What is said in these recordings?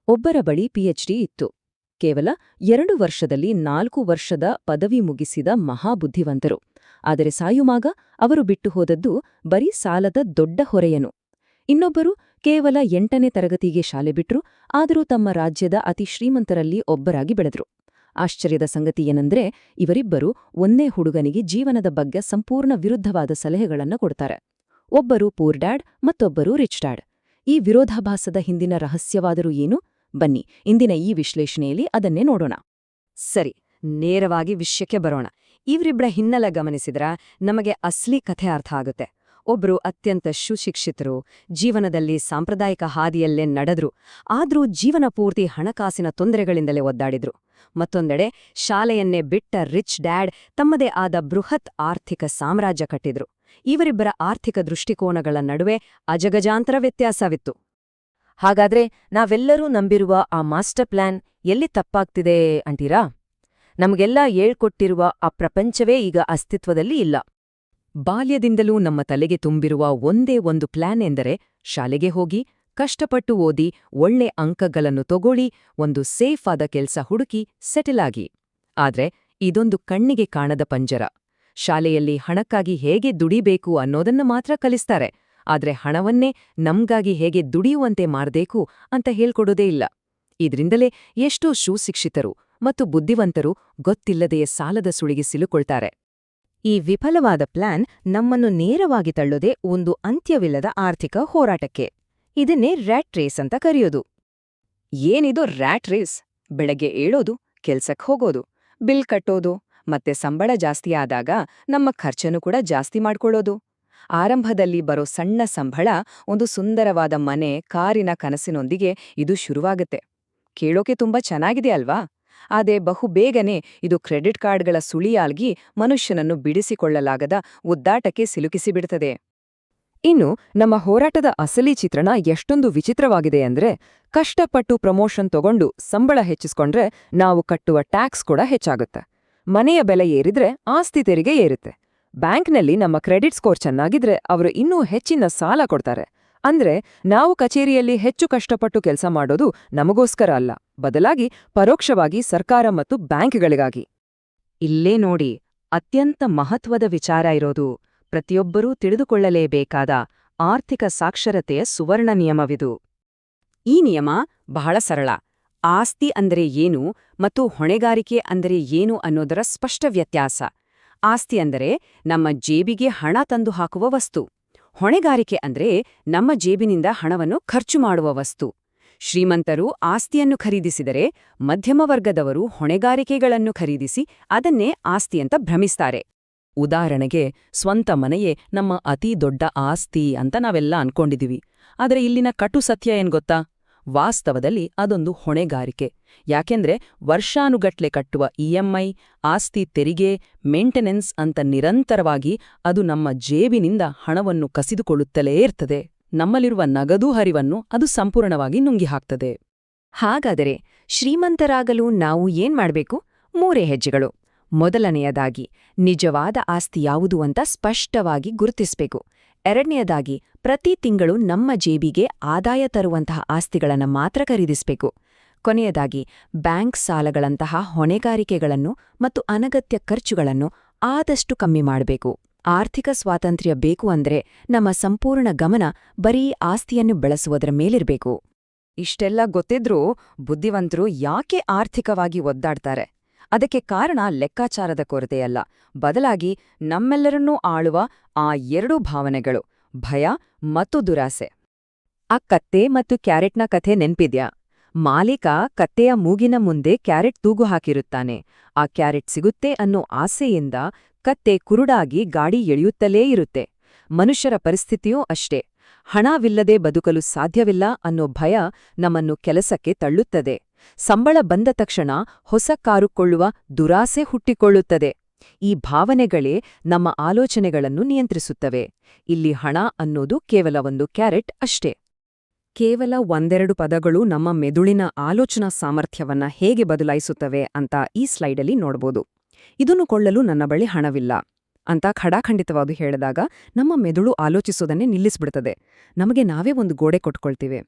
ಒಬ್ಬರ ಬಳಿ ಪಿಎಚ್ಡಿ ಇತ್ತು. ಕೇವಲ 2 ವರ್ಷದಲ್ಲಿ 4 ವರ್ಷದ ಪದವಿ ಮುಗಿಸಿದ ಮಹಾಬುದ್ಧಿವಂತರು. ಆದರೆ ಸಾಯುವಾಗ ಅವರು ಬಿಟ್ಟು ಹೋದದ್ದು ಬರೀ ಸಾಲದ ದೊಡ್ಡ ಹೊರೆಯನು. ಇನ್ನೊಬ್ಬರು ಕೇವಲ 8ನೇ ತರಗತಿಗೆ ಶಾಲೆ ಬಿಟ್ರು, ಆದರೂ ತಮ್ಮ ರಾಜ್ಯದ ಅತಿ ಶ್ರೀಮಂತರಲ್ಲಿ ಒಬ್ಬರಾಗಿ ಬೆಳೆದ್ರು. ಆಶ್ಚರ್ಯದ ಸಂಗತಿಯೇನೆಂದ್ರೆ ಇವರಿಬ್ಬರು ಒಂದೇ ಹುಡುಗನಿಗೆ ಜೀವನದ ಬಗ್ಗೆ ಸಂಪೂರ್ಣ ವಿರುದ್ಧವಾದ ಸಲಹೆಗಳನ್ನು ಕೊಡ್ತಾರೆ. ಒಬ್ಬರು ಪೂರ್ ಡ್ಯಾಡ್, ಮತ್ತೊಬ್ಬರು ರಿಚ್ ಡ್ಯಾಡ್. ಈ ವಿರೋಧಾಭಾಸದ ಹಿಂದಿನ ರಹಸ್ಯವಾದರೂ ಏನು? ಬನ್ನಿ, ಇಂದಿನ ಈ ವಿಶ್ಲೇಷಣೆಯಲ್ಲಿ ಅದನ್ನೇ ನೋಡೋಣ. ಸರಿ, ನೇರವಾಗಿ ವಿಷಯಕ್ಕೆ ಬರೋಣ. ಇವರಿಬ್ಬರ ಹಿನ್ನೆಲೆ ಗಮನಿಸಿದ್ರ ನಮಗೆ ಅಸ್ಲಿ ಕಥೆ ಅರ್ಥ ಆಗುತ್ತೆ. ಒಬ್ರು ಅತ್ಯಂತ ಸುಶಿಕ್ಷಿತರು, ಜೀವನದಲ್ಲಿ ಸಾಂಪ್ರದಾಯಿಕ ಹಾದಿಯಲ್ಲೇ ನಡೆದ್ರು, ಆದ್ರೂ ಜೀವನ ಪೂರ್ತಿ ಹಣಕಾಸಿನ ತೊಂದರೆಗಳಿಂದಲೇ ಒದ್ದಾಡಿದ್ರು. ಮತ್ತೊಂದೆಡೆ ಶಾಲೆಯನ್ನೇ ಬಿಟ್ಟ ರಿಚ್ ಡ್ಯಾಡ್ ತಮ್ಮದೇ ಆದ ಬೃಹತ್ ಆರ್ಥಿಕ ಸಾಮ್ರಾಜ್ಯ ಕಟ್ಟಿದ್ರು. ಇವರಿಬ್ಬರ ಆರ್ಥಿಕ ದೃಷ್ಟಿಕೋನಗಳ ನಡುವೆ ಅಜಗಜಾಂತರ ವ್ಯತ್ಯಾಸವಿತ್ತು. ಹಾಗಾದ್ರೆ ನಾವೆಲ್ಲರೂ ನಂಬಿರುವ ಆ ಮಾಸ್ಟರ್ ಪ್ಲಾನ್ ಎಲ್ಲಿ ತಪ್ಪಾಗ್ತಿದೆ ಅಂತೀರಾ? ನಮಗೆಲ್ಲ ಹೇಳ್ಕೊಟ್ಟಿರುವ ಆ ಪ್ರಪಂಚವೇ ಈಗ ಅಸ್ತಿತ್ವದಲ್ಲಿ ಇಲ್ಲ. ಬಾಲ್ಯದಿಂದಲೂ ನಮ್ಮ ತಲೆಗೆ ತುಂಬಿರುವ ಒಂದೇ ಒಂದು ಪ್ಲಾನ್ ಎಂದರೆ ಶಾಲೆಗೆ ಹೋಗಿ, ಕಷ್ಟಪಟ್ಟು ಓದಿ, ಒಳ್ಳೆ ಅಂಕಗಳನ್ನು ತಗೊಳ್ಳಿ, ಒಂದು ಸೇಫ್ ಆದ ಕೆಲ್ಸ ಹುಡುಕಿ ಸೆಟಲ್ ಆಗಿ. ಆದ್ರೆ ಇದೊಂದು ಕಣ್ಣಿಗೆ ಕಾಣದ ಪಂಜರ. ಶಾಲೆಯಲ್ಲಿ ಹಣಕ್ಕಾಗಿ ಹೇಗೆ ದುಡಿಬೇಕು ಅನ್ನೋದನ್ನ ಮಾತ್ರ ಕಲಿಸ್ತಾರೆ, ಆದ್ರೆ ಹಣವನ್ನೇ ನಮ್ಗಾಗಿ ಹೇಗೆ ದುಡಿಯುವಂತೆ ಮಾಡ್ಬೇಕು ಅಂತ ಹೇಳ್ಕೊಡೋದೇ ಇಲ್ಲ. ಇದ್ರಿಂದಲೇ ಎಷ್ಟೋ ಸುಶಿಕ್ಷಿತರು ಮತ್ತು ಬುದ್ಧಿವಂತರು ಗೊತ್ತಿಲ್ಲದೆಯೇ ಸಾಲದ ಸುಳಿಗೆ ಸಿಲುಕೊಳ್ತಾರೆ. ಈ ವಿಫಲವಾದ ಪ್ಲಾನ್ ನಮ್ಮನ್ನು ನೇರವಾಗಿ ತಳ್ಳೋದೇ ಒಂದು ಅಂತ್ಯವಿಲ್ಲದ ಆರ್ಥಿಕ ಹೋರಾಟಕ್ಕೆ. ಇದನ್ನೇ ರ್ಯಾಟ್ ರೇಸ್ ಅಂತ ಕರೆಯೋದು. ಏನಿದು ರ್ಯಾಟ್ ರೇಸ್? ಬೆಳಗ್ಗೆ ಏಳೋದು, ಕೆಲ್ಸಕ್ಕೆ ಹೋಗೋದು, ಬಿಲ್ ಕಟ್ಟೋದು, ಮತ್ತೆ ಸಂಬಳ ಜಾಸ್ತಿ ಆದಾಗ ನಮ್ಮ ಖರ್ಚನ್ನು ಕೂಡ ಜಾಸ್ತಿ ಮಾಡ್ಕೊಳ್ಳೋದು. ಆರಂಭದಲ್ಲಿ ಬರೋ ಸಣ್ಣ ಸಂಬಳ, ಒಂದು ಸುಂದರವಾದ ಮನೆ, ಕಾರಿನ ಕನಸಿನೊಂದಿಗೆ ಇದು ಶುರುವಾಗುತ್ತೆ. ಕೇಳೋಕೆ ತುಂಬಾ ಚೆನ್ನಾಗಿದೆ ಅಲ್ವಾ? ಆದರೆ ಬಹುಬೇಗನೆ ಇದು ಕ್ರೆಡಿಟ್ ಕಾರ್ಡ್ಗಳ ಸುಳಿಯಾಲ್ಗಿ ಮನುಷ್ಯನನ್ನು ಬಿಡಿಸಿಕೊಳ್ಳಲಾಗದ ಉದ್ದಾಟಕ್ಕೆ ಸಿಲುಕಿಸಿಬಿಡುತ್ತದೆ. ಇನ್ನು ನಮ್ಮ ಹೋರಾಟದ ಅಸಲಿ ಚಿತ್ರಣ ಎಷ್ಟೊಂದು ವಿಚಿತ್ರವಾಗಿದೆ ಅಂದ್ರೆ, ಕಷ್ಟಪಟ್ಟು ಪ್ರಮೋಷನ್ ತಗೊಂಡು ಸಂಬಳ ಹೆಚ್ಚಿಸ್ಕೊಂಡ್ರೆ ನಾವು ಕಟ್ಟುವ ಟ್ಯಾಕ್ಸ್ ಕೂಡ ಹೆಚ್ಚಾಗುತ್ತೆ. ಮನೆಯ ಬೆಲೆ ಏರಿದ್ರೆ ಆಸ್ತಿ ತೆರಿಗೆ ಏರುತ್ತೆ. ಬ್ಯಾಂಕ್ನಲ್ಲಿ ನಮ್ಮ ಕ್ರೆಡಿಟ್ ಸ್ಕೋರ್ ಚೆನ್ನಾಗಿದ್ರೆ ಅವರು ಇನ್ನೂ ಹೆಚ್ಚಿನ ಸಾಲ ಕೊಡ್ತಾರೆ. ಅಂದ್ರೆ ನಾವು ಕಚೇರಿಯಲ್ಲಿ ಹೆಚ್ಚು ಕಷ್ಟಪಟ್ಟು ಕೆಲಸ ಮಾಡೋದು ನಮಗೋಸ್ಕರ ಅಲ್ಲ, ಬದಲಾಗಿ ಪರೋಕ್ಷವಾಗಿ ಸರ್ಕಾರ ಮತ್ತು ಬ್ಯಾಂಕ್ಗಳಿಗಾಗಿ. ಇಲ್ಲೇ ನೋಡಿ, ಅತ್ಯಂತ ಮಹತ್ವದ ವಿಚಾರ ಇರೋದು. ಪ್ರತಿಯೊಬ್ಬರೂ ತಿಳಿದುಕೊಳ್ಳಲೇಬೇಕಾದ ಆರ್ಥಿಕ ಸಾಕ್ಷರತೆಯ ಸುವರ್ಣ ನಿಯಮವಿದು. ಈ ನಿಯಮ ಬಹಳ ಸರಳ. ಆಸ್ತಿ ಅಂದರೆ ಏನು ಮತ್ತು ಹೊಣೆಗಾರಿಕೆ ಅಂದರೆ ಏನು ಅನ್ನೋದರ ಸ್ಪಷ್ಟ ವ್ಯತ್ಯಾಸ. ಆಸ್ತಿ ಅಂದರೆ ನಮ್ಮ ಜೇಬಿಗೆ ಹಣ ತಂದು ಹಾಕುವ ವಸ್ತು. ಹೊಣೆಗಾರಿಕೆ ಅಂದ್ರೆ ನಮ್ಮ ಜೇಬಿನಿಂದ ಹಣವನ್ನು ಖರ್ಚು ಮಾಡುವ ವಸ್ತು. ಶ್ರೀಮಂತರು ಆಸ್ತಿಯನ್ನು ಖರೀದಿಸಿದರೆ, ಮಧ್ಯಮ ವರ್ಗದವರು ಹೊಣೆಗಾರಿಕೆಗಳನ್ನು ಖರೀದಿಸಿ ಅದನ್ನೇ ಆಸ್ತಿಯಂತ ಭ್ರಮಿಸ್ತಾರೆ. ಉದಾಹರಣೆಗೆ, ಸ್ವಂತ ಮನೆಯೇ ನಮ್ಮ ಅತೀ ದೊಡ್ಡ ಆಸ್ತಿ ಅಂತ ನಾವೆಲ್ಲ ಅನ್ಕೊಂಡಿದೀವಿ. ಆದರೆ ಇಲ್ಲಿನ ಕಟು ಸತ್ಯ ಏನ್ ಗೊತ್ತಾ? ವಾಸ್ತವದಲ್ಲಿ ಅದೊಂದು ಹೊಣೆಗಾರಿಕೆ. ಯಾಕೆಂದ್ರೆ ವರ್ಷಾನುಗಟ್ಲೆ ಕಟ್ಟುವ ಇಎಂಐ, ಆಸ್ತಿ ತೆರಿಗೆ, ಮೇಂಟೆನೆನ್ಸ್ ಅಂತ ನಿರಂತರವಾಗಿ ಅದು ನಮ್ಮ ಜೇಬಿನಿಂದ ಹಣವನ್ನು ಕಸಿದುಕೊಳ್ಳುತ್ತಲೇ ಇರ್ತದೆ. ನಮ್ಮಲ್ಲಿರುವ ನಗದು ಹರಿವನ್ನು ಅದು ಸಂಪೂರ್ಣವಾಗಿ ನುಂಗಿಹಾಕ್ತದೆ. ಹಾಗಾದರೆ ಶ್ರೀಮಂತರಾಗಲು ನಾವು ಏನ್ಮಾಡ್ಬೇಕು? 3 ಹೆಜ್ಜೆಗಳು. ಮೊದಲನೆಯದಾಗಿ, ನಿಜವಾದ ಆಸ್ತಿ ಯಾವುದು ಅಂತ ಸ್ಪಷ್ಟವಾಗಿ ಗುರುತಿಸ್ಬೇಕು. ಎರಡನೆಯದಾಗಿ, ಪ್ರತಿ ತಿಂಗಳು ನಮ್ಮ ಜೇಬಿಗೆ ಆದಾಯ ತರುವಂತಹ ಆಸ್ತಿಗಳನ್ನು ಮಾತ್ರ ಖರೀದಿಸಬೇಕು. ಕೊನೆಯದಾಗಿ, ಬ್ಯಾಂಕ್ ಸಾಲಗಳಂತಹ ಹೊಣೆಗಾರಿಕೆಗಳನ್ನು ಮತ್ತು ಅನಗತ್ಯ ಖರ್ಚುಗಳನ್ನು ಆದಷ್ಟು ಕಮ್ಮಿ ಮಾಡಬೇಕು. ಆರ್ಥಿಕ ಸ್ವಾತಂತ್ರ್ಯ ಬೇಕು ಅಂದ್ರೆ ನಮ್ಮ ಸಂಪೂರ್ಣ ಗಮನ ಬರೀ ಆಸ್ತಿಯನ್ನು ಬೆಳೆಸುವುದರ ಮೇಲಿರಬೇಕು. ಇಷ್ಟೆಲ್ಲ ಗೊತ್ತಿದ್ರೂ ಬುದ್ಧಿವಂತರು ಯಾಕೆ ಆರ್ಥಿಕವಾಗಿ ಒದ್ದಾಡ್ತಾರೆ? ಅದಕ್ಕೆ ಕಾರಣ ಲೆಕ್ಕಾಚಾರದ ಕೊರತೆಯಲ್ಲ, ಬದಲಾಗಿ ನಮ್ಮೆಲ್ಲರನ್ನೂ ಆಳುವ ಆ 2 ಭಾವನೆಗಳು, ಭಯ ಮತ್ತು ದುರಾಸೆ. ಆ ಕತ್ತೆ ಮತ್ತು ಕ್ಯಾರೆಟ್ನ ಕಥೆ ನೆನ್ಪಿದ್ಯಾ? ಮಾಲೀಕ ಕತ್ತೆಯ ಮೂಗಿನ ಮುಂದೆ ಕ್ಯಾರೆಟ್ ತೂಗು ಹಾಕಿರುತ್ತಾನೆ. ಆ ಕ್ಯಾರೆಟ್ ಸಿಗುತ್ತೆ ಅನ್ನೋ ಆಸೆಯಿಂದ ಕತ್ತೆ ಕುರುಡಾಗಿ ಗಾಡಿ ಎಳೆಯುತ್ತಲೇ ಇರುತ್ತೆ. ಮನುಷ್ಯರ ಪರಿಸ್ಥಿತಿಯೂ ಅಷ್ಟೇ. ಹಣವಿಲ್ಲದೆ ಬದುಕಲು ಸಾಧ್ಯವಿಲ್ಲ ಅನ್ನೋ ಭಯ ನಮ್ಮನ್ನು ಕೆಲಸಕ್ಕೆ ತಳ್ಳುತ್ತದೆ. ಸಂಬಳ ಬಂದ ತಕ್ಷಣ ಹೊಸ ಕಾರು ಕೊಳ್ಳುವ ದುರಾಸೆ ಹುಟ್ಟಿಕೊಳ್ಳುತ್ತದೆ. ಈ ಭಾವನೆಗಳೇ ನಮ್ಮ ಆಲೋಚನೆಗಳನ್ನು ನಿಯಂತ್ರಿಸುತ್ತವೆ. ಇಲ್ಲಿ ಹಣ ಅನ್ನೋದು ಕೇವಲ ಒಂದು ಕ್ಯಾರೆಟ್ ಅಷ್ಟೇ. ಕೇವಲ 1-2 ಪದಗಳು ನಮ್ಮ ಮೆದುಳಿನ ಆಲೋಚನಾ ಸಾಮರ್ಥ್ಯವನ್ನ ಹೇಗೆ ಬದಲಾಯಿಸುತ್ತವೆ ಅಂತ ಈ ಸ್ಲೈಡಲ್ಲಿ ನೋಡ್ಬೋದು. ಇದನ್ನು ಕೊಳ್ಳಲು ನನ್ನ ಬಳಿ ಹಣವಿಲ್ಲ ಅಂತ ಖಡಾಖಂಡಿತವಾಗಿ ಹೇಳಿದಾಗ ನಮ್ಮ ಮೆದುಳು ಆಲೋಚಿಸೋದನ್ನೇ ನಿಲ್ಲಿಸ್ಬಿಡ್ತದೆ. ನಮಗೆ ನಾವೇ ಒಂದು ಗೋಡೆ ಕೊಟ್ಕೊಳ್ತೀವಿ.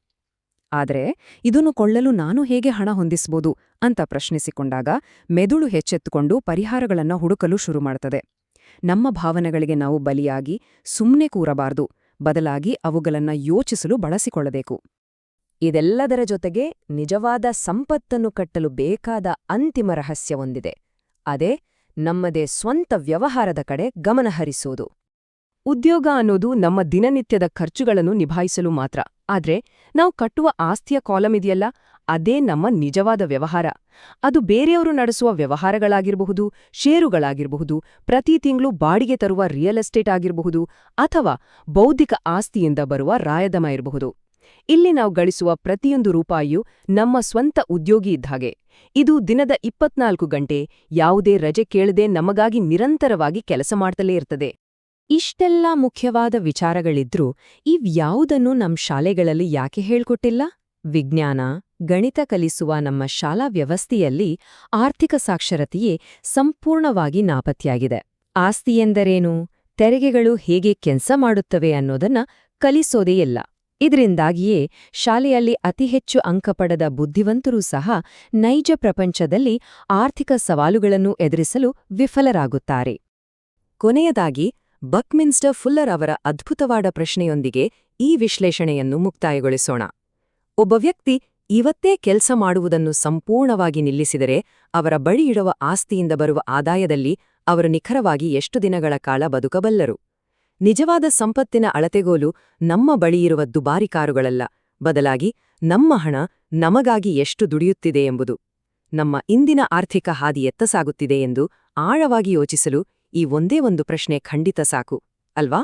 ಆದರೆ ಇದನ್ನು ಕೊಳ್ಳಲು ನಾನು ಹೇಗೆ ಹಣ ಹೊಂದಿಸ್ಬೋದು ಅಂತ ಪ್ರಶ್ನಿಸಿಕೊಂಡಾಗ ಮೆದುಳು ಹೆಚ್ಚೆತ್ತುಕೊಂಡು ಪರಿಹಾರಗಳನ್ನ ಹುಡುಕಲು ಶುರು ಮಾಡ್ತದೆ. ನಮ್ಮ ಭಾವನೆಗಳಿಗೆ ನಾವು ಬಲಿಯಾಗಿ ಸುಮ್ಮನೆ ಕೂರಬಾರ್ದು, ಬದಲಾಗಿ ಅವುಗಳನ್ನ ಯೋಚಿಸಲು ಬಳಸಿಕೊಳ್ಳಬೇಕು. ಇದೆಲ್ಲದರ ಜೊತೆಗೆ ನಿಜವಾದ ಸಂಪತ್ತನ್ನು ಕಟ್ಟಲು ಬೇಕಾದ ಅಂತಿಮ ರಹಸ್ಯವೊಂದಿದೆ. ಅದೇ ನಮ್ಮದೇ ಸ್ವಂತ ವ್ಯವಹಾರದ ಕಡೆ ಗಮನಹರಿಸೋದು. ಉದ್ಯೋಗ ಅನ್ನೋದು ನಮ್ಮ ದಿನನಿತ್ಯದ ಖರ್ಚುಗಳನ್ನು ನಿಭಾಯಿಸಲು ಮಾತ್ರ. ಆದ್ರೆ ನಾವು ಕಟ್ಟುವ ಆಸ್ತಿಯ ಕಾಲಮ್ ಇದೆಯಲ್ಲ, ಅದೇ ನಮ್ಮ ನಿಜವಾದ ವ್ಯವಹಾರ. ಅದು ಬೇರೆಯವರು ನಡೆಸುವ ವ್ಯವಹಾರಗಳಾಗಿರಬಹುದು, ಷೇರುಗಳಾಗಿರಬಹುದು, ಪ್ರತಿ ತಿಂಗಳು ಬಾಡಿಗೆ ತರುವ ರಿಯಲ್ ಎಸ್ಟೇಟ್ ಆಗಿರಬಹುದು, ಅಥವಾ ಬೌದ್ಧಿಕ ಆಸ್ತಿಯಿಂದ ಬರುವ ರಾಯಧಮ ಇರಬಹುದು. ಇಲ್ಲಿ ನಾವು ಗಳಿಸುವ ಪ್ರತಿಯೊಂದು ರೂಪಾಯಿಯೂ ನಮ್ಮ ಸ್ವಂತ ಉದ್ಯೋಗಿ ಇದ್ಹಾಗೆ. ಇದು ದಿನದ 24 ಗಂಟೆ ಯಾವುದೇ ರಜೆ ಕೇಳದೆ ನಮಗಾಗಿ ನಿರಂತರವಾಗಿ ಕೆಲಸ ಮಾಡ್ತಲೇ ಇರ್ತದೆ. ಇಷ್ಟೆಲ್ಲ ಮುಖ್ಯವಾದ ವಿಚಾರಗಳಿದ್ರೂ ಇವ್ಯಾವುದನ್ನೂ ನಮ್ ಶಾಲೆಗಳಲ್ಲಿ ಯಾಕೆ ಹೇಳ್ಕೊಟ್ಟಿಲ್ಲ? ವಿಜ್ಞಾನ, ಗಣಿತ ಕಲಿಸುವ ನಮ್ಮ ಶಾಲಾ ವ್ಯವಸ್ಥೆಯಲ್ಲಿ ಆರ್ಥಿಕ ಸಾಕ್ಷರತೆಯೇ ಸಂಪೂರ್ಣವಾಗಿ ನಾಪತ್ಯಾಗಿದೆ. ಆಸ್ತಿ ಎಂದರೇನು, ತೆರಿಗೆಗಳು ಹೇಗೆ ಕೆಲಸ ಮಾಡುತ್ತವೆ ಅನ್ನೋದನ್ನ ಕಲಿಸೋದೇ ಇಲ್ಲ. ಇದರಿಂದಾಗಿಯೇ ಶಾಲೆಯಲ್ಲಿ ಅತಿ ಹೆಚ್ಚು ಅಂಕ ಪಡೆದ ಬುದ್ಧಿವಂತರೂ ಸಹ ನೈಜ ಪ್ರಪಂಚದಲ್ಲಿ ಆರ್ಥಿಕ ಸವಾಲುಗಳನ್ನು ಎದುರಿಸಲು ವಿಫಲರಾಗುತ್ತಾರೆ. ಕೊನೆಯದಾಗಿ ಬಕ್ಮಿನ್ಸ್ಟರ್ ಫುಲ್ಲರ್ ಅವರ ಅದ್ಭುತವಾದ ಪ್ರಶ್ನೆಯೊಂದಿಗೆ ಈ ವಿಶ್ಲೇಷಣೆಯನ್ನು ಮುಕ್ತಾಯಗೊಳಿಸೋಣ. ಒಬ್ಬ ವ್ಯಕ್ತಿ ಇವತ್ತೇ ಕೆಲಸ ಮಾಡುವುದನ್ನು ಸಂಪೂರ್ಣವಾಗಿ ನಿಲ್ಲಿಸಿದರೆ ಅವರ ಬಳಿ ಇರುವ ಆಸ್ತಿಯಿಂದ ಬರುವ ಆದಾಯದಲ್ಲಿ ಅವರು ನಿಖರವಾಗಿ ಎಷ್ಟು ದಿನಗಳ ಕಾಲ ಬದುಕಬಲ್ಲರು? ನಿಜವಾದ ಸಂಪತ್ತಿನ ಅಳತೆಗೋಲು ನಮ್ಮ ಬಳಿಯಿರುವ ದುಬಾರಿ ಕಾರುಗಳಲ್ಲ, ಬದಲಾಗಿ ನಮ್ಮ ಹಣ ನಮಗಾಗಿ ಎಷ್ಟು ದುಡಿಯುತ್ತಿದೆ ಎಂಬುದು. ನಮ್ಮ ಇಂದಿನ ಆರ್ಥಿಕ ಹಾದಿ ಎತ್ತ ಸಾಗುತ್ತಿದೆ ಎಂದು ಆಳವಾಗಿ ಯೋಚಿಸಲು ಈ ಒಂದೇ ಒಂದು ಪ್ರಶ್ನೆ ಖಂಡಿತ ಸಾಕು, ಅಲ್ವಾ?